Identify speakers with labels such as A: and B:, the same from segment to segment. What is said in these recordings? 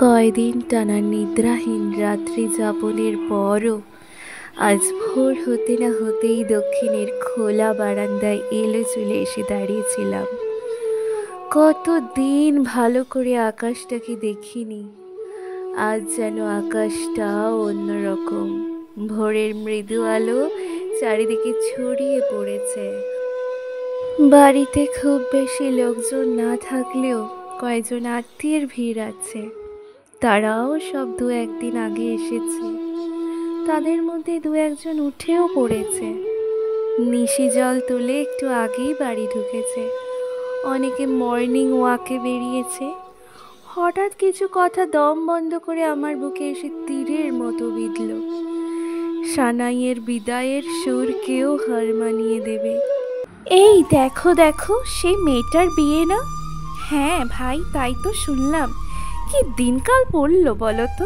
A: কয়দিন টানা নিদ্রাহীন রাত্রি যাপনের পরও আজ ভোর হতে না হতেই দক্ষিণের খোলা বারান্দায় এলো চলে এসে দাঁড়িয়েছিলাম। কতদিন ভালো করে আকাশটাকে দেখিনি। আজ যেন আকাশটাও অন্যরকম। ভোরের মৃদু আলো চারিদিকে ছড়িয়ে পড়েছে। বাড়িতে খুব বেশি লোকজন না থাকলেও কয়েকজন আত্মীয়ের ভিড় আছে। তারাও সব দু একদিন আগে এসেছে। তাদের মধ্যে দু একজন উঠেও পড়েছে। নিশি জল তুলে একটু আগেই বাড়ি ঢুকেছে। অনেকে মর্নিং ওয়াকে বেরিয়েছে। হঠাৎ কিছু কথা দম বন্ধ করে আমার বুকে এসে তীরের মতো বিঁধল। সানাইয়ের বিদায়ের সুর কেউ হার মানিয়ে দেবে। এই দেখো দেখো, সেই মেয়েটার বিয়ে না? হ্যাঁ ভাই, তাই তো শুনলাম। কি দিনকাল পড়লো বলো তো।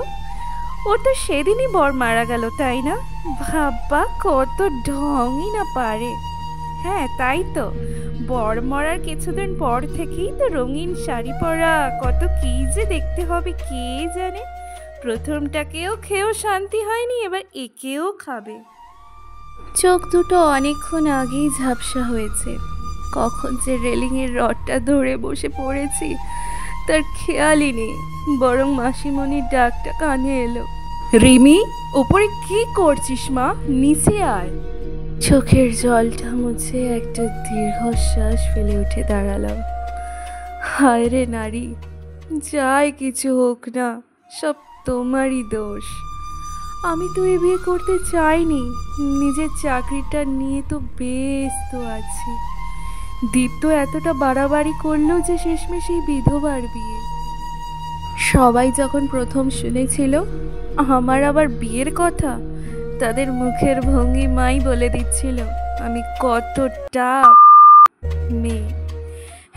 A: ওর তো সেদিনই বর মারা গেল, তাই না? ভাববা কত ঢংই না পারে। হ্যাঁ তাই তো, বর মরার কিছুদিন পর থেকেই তো রঙিন শাড়ি পরা, কত কি যে দেখতে হবে কে জানে। প্রথমটাকেও খেয়েও শান্তি হয়নি, এবার একেও খাবে। চোখ দুটো অনেকক্ষণ আগেই ঝাপসা হয়েছে। কখন যে রেলিংয়ের রডটা ধরে বসে পড়েছি তার খেয়ালই নেই, বরং মাসিমণির ডাকটা কানে এলো। রিমি, উপরে কি করছিস মা? নিচে আয়। চোখের জলটা মুছে একটা দীর্ঘশ্বাস ফেলে উঠে দাঁড়ালাম। হায় রে নারী, যাই কিছু হোক না, সব তোমারই দোষ। আমি তো এ বিয়ে করতে চাইনি। নিজের চাকরিটা নিয়ে তো ব্যস্ত আছি। দীপ তো এতটা বাড়াবাড়ি করলো যে শেষমেশ এই বিধবার বিয়ে। সবাই যখন প্রথম শুনেছিল আমার আবার বিয়ের কথা, তাদের মুখের ভঙ্গিমাই বলে দিচ্ছিল আমি কতটা মেয়ে।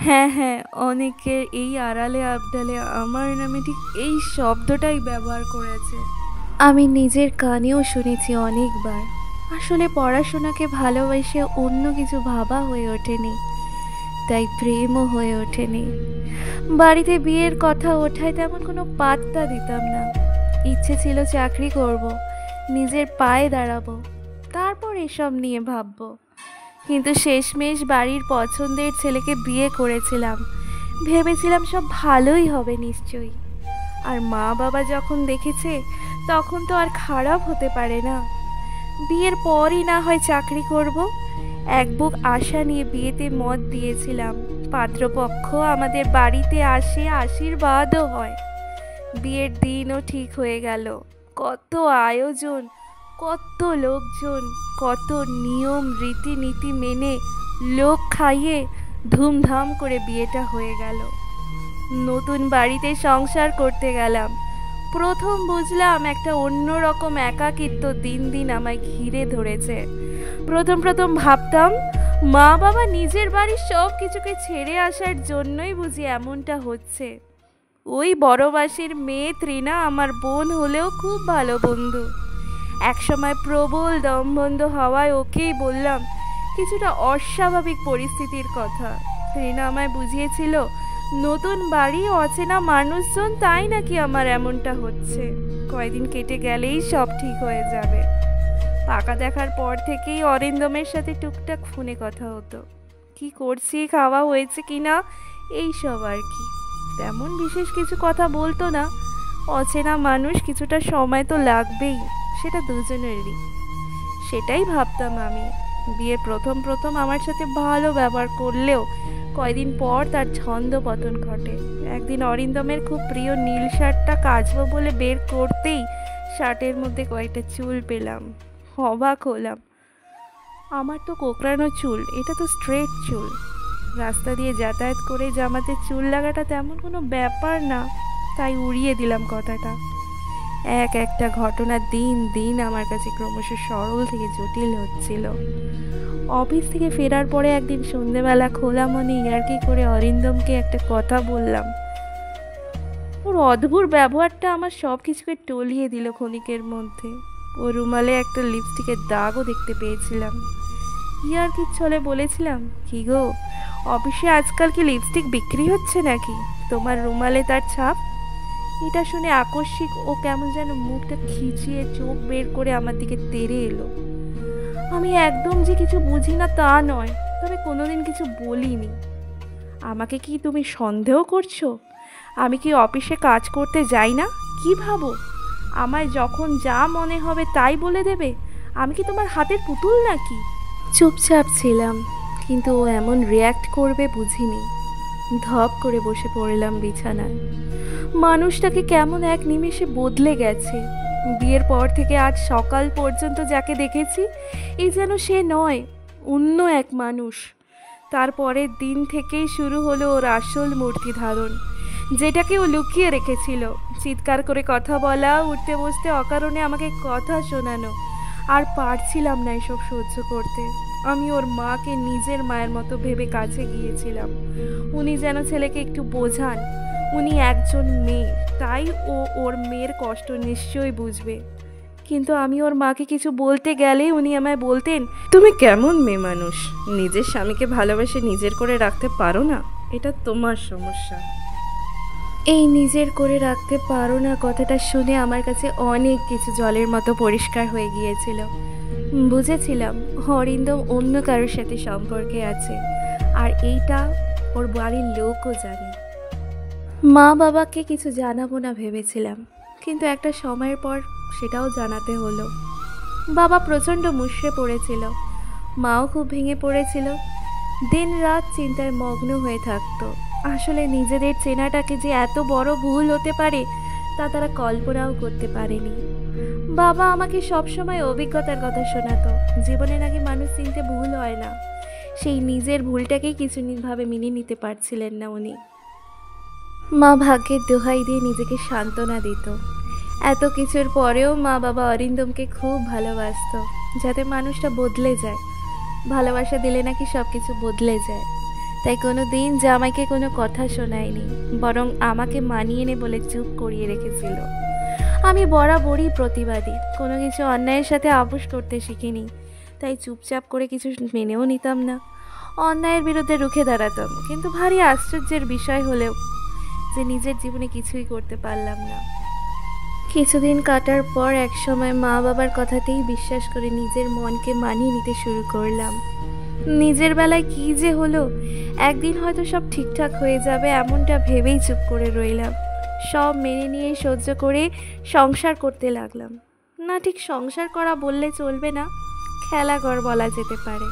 A: হ্যাঁ হ্যাঁ, অনেকের এই আড়ালে আবডালে আমার নামে ঠিক এই শব্দটাই ব্যবহার করেছে। আমি নিজের কানেও শুনেছি অনেকবার। আসলে পড়াশোনাকে ভালোবেসে অন্য কিছু ভাবা হয়ে ওঠেনি, তাই প্রেমও হয়ে ওঠেনি। বাড়িতে বিয়ের কথা ওঠায় তেমন কোনো পাত্তা দিতাম না। ইচ্ছে ছিল চাকরি করব, নিজের পায়ে দাঁড়াবো, তারপর এসব নিয়ে ভাববো। কিন্তু শেষমেশ বাড়ির পছন্দের ছেলেকে বিয়ে করেছিলাম। ভেবেছিলাম সব ভালোই হবে নিশ্চয়ই। আর মা বাবা যখন দেখেছে তখন তো আর খারাপ হতে পারে না। বিয়ের পরই না হয় চাকরি করব। এক বুক আশা নিয়ে বিয়েতে মত দিয়েছিলাম। পাত্রপক্ষ আমাদের বাড়িতে আসে, আশীর্বাদও হয়। বিয়ের দিনও ঠিক হয়ে গেল। কত আয়োজন, কত লোকজন, কত নিয়ম রীতিনীতি মেনে লোক খাইয়ে ধুমধাম করে বিয়েটা হয়ে গেল। নতুন বাড়িতে সংসার করতে গেলাম। প্রথম বুঝলাম একটা অন্যরকম একাকিত্ব দিন দিন আমায় ঘিরে ধরেছে। প্রথম ভাবতাম মা বাবা নিজের বাড়ির সব কিছুকে ছেড়ে আসার জন্যই বুঝি এমনটা হচ্ছে। ওই বড় মাসির মেয়ে ত্রিনা আমার বোন হলেও খুব ভালো বন্ধু। একসময় প্রবল দমবন্ধ হওয়ায় ওকেই বললাম কিছুটা অস্বাভাবিক পরিস্থিতির কথা। ত্রিনা আমায় বুঝিয়েছিল নতুন বাড়ি, অচেনা মানুষজন, তাই নাকি আমার এমনটা হচ্ছে। কয়দিন কেটে গেলেই সব ঠিক হয়ে যাবে। পাকা দেখার পর থেকেই অরিন্দমের সাথে টুকটাক ফোনে কথা হতো। কি করছি, খাওয়া হয়েছে কিনা, এই সব আর কি। তেমন বিশেষ কিছু কথা বলতো না। অচেনা মানুষ, কিছুটা সময় তো লাগবেই, সেটা দুজনেরই। সেটাই ভাবতাম আমি। বিয়ের প্রথম আমার সাথে ভালো ব্যবহার করলেও কয়দিন পর তার ছন্দ পতন ঘটে। একদিন অরিন্দমের খুব প্রিয় নীল শার্টটা কাচবো বলে বের করতেই শার্টের মধ্যে কয়েকটা চুল পেলাম। অবাক হলাম। আমার তো কোঁকড়ানো চুল, এটা তো স্ট্রেট চুল। রাস্তা দিয়ে যাতায়াত করে জামাতে চুল লাগাটা তেমন কোনো ব্যাপার না, তাই উড়িয়ে দিলাম কথাটা। একটা ঘটনা দিন দিন আমার কাছে ক্রমশ সরল থেকে জটিল হচ্ছিল। অফিস থেকে ফেরার পরে একদিন সন্ধেবেলা খোলা মনে ইয়ার্কি করে অরিন্দমকে একটা কথা বললাম। ওর অদ্ভুত ব্যবহারটা আমার সব কিছুকে টলিয়ে দিল ক্ষণিকের মধ্যে। ও রুমালে একটা লিপস্টিকের দাগও দেখতে পেয়েছিলাম। ইয়ার্কির ছলে বলেছিলাম, কি গো, অফিসে আজকাল কি লিপস্টিক বিক্রি হচ্ছে নাকি? তোমার রুমালে তার ছাপ। এটা শুনে আকস্মিক ও কেমন যেন মুখটা খিচিয়ে চোখ বের করে আমার দিকে তেড়ে এলো। আমি একদম যে কিছু বুঝি না তা নয়, তবে কোনোদিন কিছু বলিনি। আমাকে কি তুমি সন্দেহ করছো? আমি কি অফিসে কাজ করতে যাই না? কি ভাবো আমায় যখন যা মনে হবে তাই বলে দেবে? আমি কি তোমার হাতের পুতুল নাকি? চুপচাপ ছিলাম, কিন্তু ও এমন রিয়্যাক্ট করবে বুঝিনি। ধপ করে বসে পড়লাম বিছানায়। মানুষটাকে কেমন এক নিমেষে বদলে গেছে। বিয়ের পর থেকে আজ সকাল পর্যন্ত যাকে দেখেছি, এই যেন সে নয়, অন্য এক মানুষ। তারপরের দিন থেকেই শুরু হলো ওর আসল মূর্তি ধারণ, যেটাকে ও লুকিয়ে রেখেছিল। চিৎকার করে কথা বলা, উঠতে বসতে অকারণে আমাকে কথা শোনানো, আর পারছিলাম না এসব সহ্য করতে। আমি ওর মাকে নিজের মায়ের মতো ভেবে কাছে গিয়েছিলাম। উনি যেন ছেলেকে একটু বোঝান। উনি একজন মেয়ে, তাই ও ওর মেয়ের কষ্ট নিশ্চয়ই বুঝবে। কিন্তু আমি ওর মাকে কিছু বলতে গেলেই উনি আমায় বলতেন, তুমি কেমন মেয়ে মানুষ, নিজের স্বামীকে ভালোবেসে নিজের করে রাখতে পারো না, এটা তোমার সমস্যা। এই নিজের করে রাখতে পারো না কথাটা শুনে আমার কাছে অনেক কিছু জলের মতো পরিষ্কার হয়ে গিয়েছিল। বুঝেছিলাম অরিন্দম অন্য কারোর সাথে সম্পর্কে আছে, আর এইটা ওর বাড়ির লোকও জানে। মা বাবাকে কিছু জানাবো না ভেবেছিলাম, কিন্তু একটা সময়ের পর সেটাও জানাতে হলো। বাবা প্রচণ্ড মুষড়ে পড়েছিল, মাও খুব ভেঙে পড়েছিল। দিন রাত চিন্তায় মগ্ন হয়ে থাকতো। আসলে নিজেদের চেনাটাকে যে এত বড় ভুল হতে পারে তা তারা কল্পনাও করতে পারেনি। বাবা আমাকে সবসময় অভিজ্ঞতার কথা শোনাতো, জীবনে নাকি মানুষ চিনতে ভুল হয় না। সেই নিজের ভুলটাকেই কিছুভাবে মেনে নিতে পারছিলেন না উনি। মা ভাগ্যের দোহাই দিয়ে নিজেকে সান্ত্বনা দিত। এত কিছুর পরেও মা বাবা অরিন্দমকে খুব ভালোবাসতো, যাতে মানুষটা বদলে যায়। ভালোবাসা দিলে নাকি সব কিছু বদলে যায়। তাই কোনো দিন জামাইকে কোনো কথা শোনায়নি, বরং আমাকে মানিয়ে নে বলে চুপ করিয়ে রেখেছিল। আমি বরাবরই প্রতিবাদী, কোনো কিছু অন্যায়ের সাথে আপোষ করতে শিখিনি, তাই চুপচাপ করে কিছু মেনেও নিতাম না। অন্যায়ের বিরুদ্ধে রুখে দাঁড়াতাম, কিন্তু ভারী আশ্চর্যের বিষয় হলেও যে নিজের জীবনে কিছুই করতে পারলাম না। কিছুদিন কাটার পর এক সময় মা বাবার কথাতেই বিশ্বাস করে নিজের মনকে মানিয়ে নিতে শুরু করলাম। নিজের বেলায় কি যে হলো, একদিন হয়তো সব ঠিকঠাক হয়ে যাবে এমনটা ভেবেই চুপ করে রইলাম। সব মেনে নিয়ে সহ্য করে সংসার করতে লাগলাম। না, ঠিক সংসার করা বললে চলবে না, খেলাঘর বলা যেতে পারে।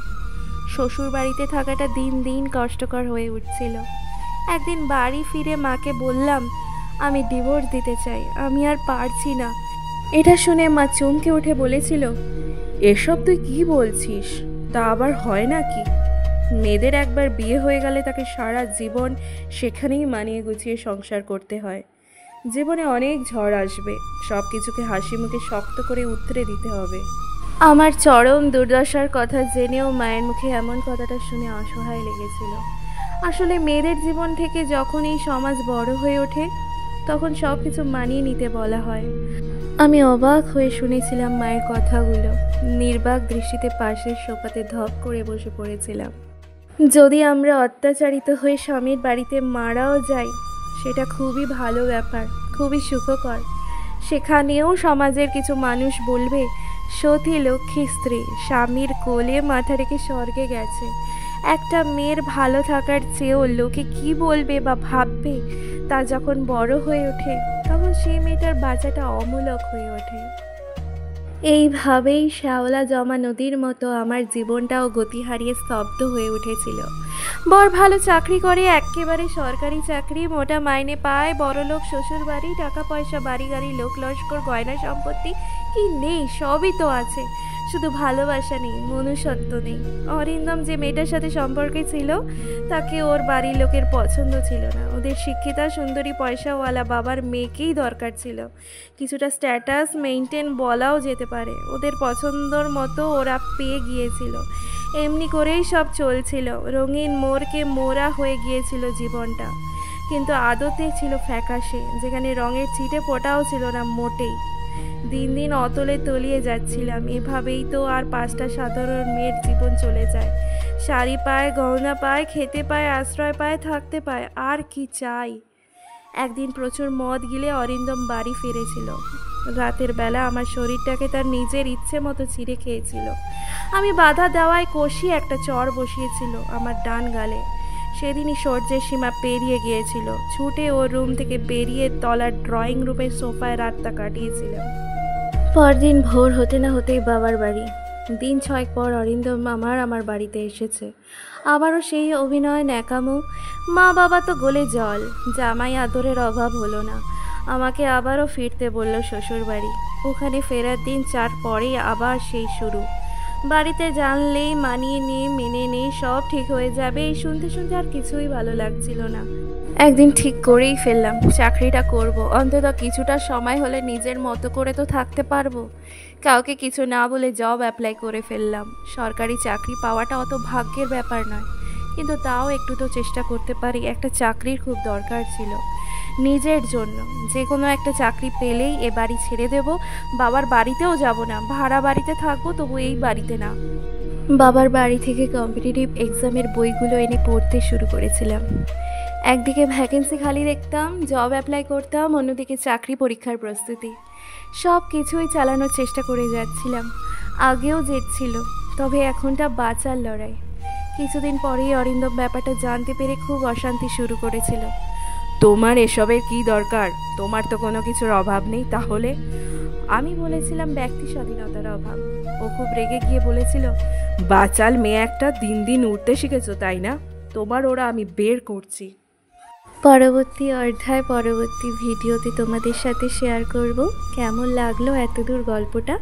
A: শ্বশুর বাড়িতে থাকাটা দিন দিন কষ্টকর হয়ে উঠছিল। একদিন বাড়ি ফিরে মাকে বললাম, আমি ডিভোর্স দিতে চাই, আমি আর পারছি না। এটা শুনে মা চমকে উঠে বলেছিল, এসব তুই কি বলছিস? তা আবার হয় নাকি? মেয়েদের একবার বিয়ে হয়ে গেলে তাকে সারা জীবন সেখানেই মানিয়ে গুছিয়ে সংসার করতে হয়। জীবনে অনেক ঝড় আসবে, সব কিছুকে হাসি মুখে শক্ত করে উতরে দিতে হবে। আমার চরম দুর্দশার কথা জেনেও মায়ের মুখে এমন কথাটা শুনে অসহায় লেগেছিল। আসলে মেয়েদের জীবন থেকে যখন এই সমাজ বড় হয়ে ওঠে, তখন সব কিছু মানিয়ে নিতে বলা হয়। আমি অবাক হয়ে শুনেছিলাম মায়ের কথাগুলো। নির্বাক দৃষ্টিতে পাশের সোফাতে ধপ করে বসে পড়েছিলাম। যদি আমরা অত্যাচারিত হয়ে স্বামীর বাড়িতে মারাও যাই, সেটা খুবই ভালো ব্যাপার, খুবই সুখকর। সেখানেও সমাজের কিছু মানুষ বলবে, সতী লক্ষ্মী স্ত্রী স্বামীর কোলে মাথা রেখে স্বর্গে গেছে। একটা মেয়ের ভালো থাকার চেয়েও লোকে কি বলবে বা ভাববে, তা যখন বড় হয়ে ওঠে তখন সেই মেয়েটার বাঁচাটা অমূলক হয়ে ওঠে। এইভাবেই শ্যাওলা জমা নদীর মতো আমার জীবনটাও গতি হারিয়ে স্তব্ধ হয়ে উঠেছিল। বর ভালো চাকরি করে, একেবারে সরকারি চাকরি, মোটা মাইনে পায়, বড়লোক শ্বশুর বাড়ি, টাকা পয়সা, বাড়ি গাড়ি, লোক লস্কর, গয়না সম্পত্তি কি নেই? সবই তো আছে, শুধু ভালোবাসা নেই, মনুষ্যত্ব নেই। অরিন্দম যে মেয়েটার সাথে সম্পর্কে ছিল, তাকে ওর বাড়ির লোকের পছন্দ ছিল না। ওদের শিক্ষিতা, সুন্দরী, পয়সাওয়ালা বাবার মেয়েকেই দরকার ছিল। কিছুটা স্ট্যাটাস মেইনটেন বলাও যেতে পারে। ওদের পছন্দর মতো ওরা পেয়ে গিয়েছিল। এমনি করেই সব চলছিল। রঙিন মোড়কে মোড়া হয়ে গিয়েছিল জীবনটা, কিন্তু আদতে ছিল ফ্যাকাশে, যেখানে রঙের ছিটে ফোটাও ছিল না মোটেই। দিন দিন অতলে তলিয়ে যাচ্ছিলাম। এভাবেই তো আর 5টা সাধারণ মেয়ের জীবন চলে যায়। শাড়ি পায়, গহনা পায়, খেতে পায়, আশ্রয় পায়, থাকতে পায়, আর কি চাই? একদিন প্রচুর মদ গিলে অরিন্দম বাড়ি ফিরেছিল। রাতের বেলা আমার শরীরটাকে তার নিজের ইচ্ছে মতো ছিঁড়ে খেয়েছিল। আমি বাধা দেওয়ায় কষি একটা চড় বসিয়েছিল আমার ডান গালে। সেদিনই সহ্যের সীমা পেরিয়ে গিয়েছিল। ছুটে ওর রুম থেকে বেরিয়ে তলার ড্রয়িং রুমের সোফায় রাতটা কাটিয়েছিলাম। পরদিন ভোর হতে না হতেই বাবার বাড়ি। দিন 6 পর অরিন্দম আমার বাড়িতে এসেছে। আবারও সেই অভিনয় ন্যাকামো। মা বাবা তো গলে জল, জামাই আদরের অভাব হলো না। আমাকে আবারও ফিরতে বলল শ্বশুর বাড়ি। ওখানে ফেরার দিন 4 পরেই আবার সেই শুরু। বাড়িতে জানলেই মানিয়ে নিয়ে মেনে নিয়ে সব ঠিক হয়ে যাবে, এই শুনতে শুনতে আর কিছুই ভালো লাগছিল না। একদিন ঠিক করেই ফেললাম চাকরিটা করব, অন্তত কিছুটা সময় হলে নিজের মতো করে তো থাকতে পারবো। কাউকে কিছু না বলে জব অ্যাপ্লাই করে ফেললাম। সরকারি চাকরি পাওয়াটা অত ভাগ্যের ব্যাপার নয়, কিন্তু তাও একটু তো চেষ্টা করতে পারি। একটা চাকরির খুব দরকার ছিল নিজের জন্য। যে কোনো একটা চাকরি পেলেই এ বাড়ি ছেড়ে দেব, বাবার বাড়িতেও যাব না, ভাড়া বাড়িতে থাকবো, তবু এই বাড়িতে না। বাবার বাড়ি থেকে কম্পিটিটিভ এক্সামের বইগুলো এনে পড়তে শুরু করেছিলাম। একদিকে ভ্যাকেন্সি খালি দেখতাম, জব অ্যাপ্লাই করতাম, অন্যদিকে চাকরি পরীক্ষার প্রস্তুতি। সব কিছুই চালানোর চেষ্টা করে যাচ্ছিলাম। আগেও জেদ ছিল, তবে এখনটা বাঁচার লড়াই। কিছুদিন পরেই অরিন্দম ব্যাপারটা জানতে পেরে খুব অশান্তি শুরু করেছিল। তোমার এসবের কি দরকার? তোমার তো কোনো কিছুর অভাব নেই। তাহলে আমি বলেছিলাম ব্যক্তি স্বাধীনতার অভাব। ও খুব রেগে গিয়ে বলেছিল, বাচাল মেয়ে একটা, দিন দিন উঠতে শিখেছো তাই না? তোমার ওরা আমি বের করছি। পরবর্তী অধ্যায় পরবর্তী ভিডিওতে তোমাদের সাথে শেয়ার করব। কেমন লাগলো এতদূর গল্পটা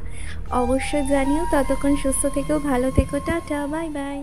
A: অবশ্যই জানিও। ততক্ষণ সুস্থ থেকো, ভালো থেকো, টাটা, বাই বাই।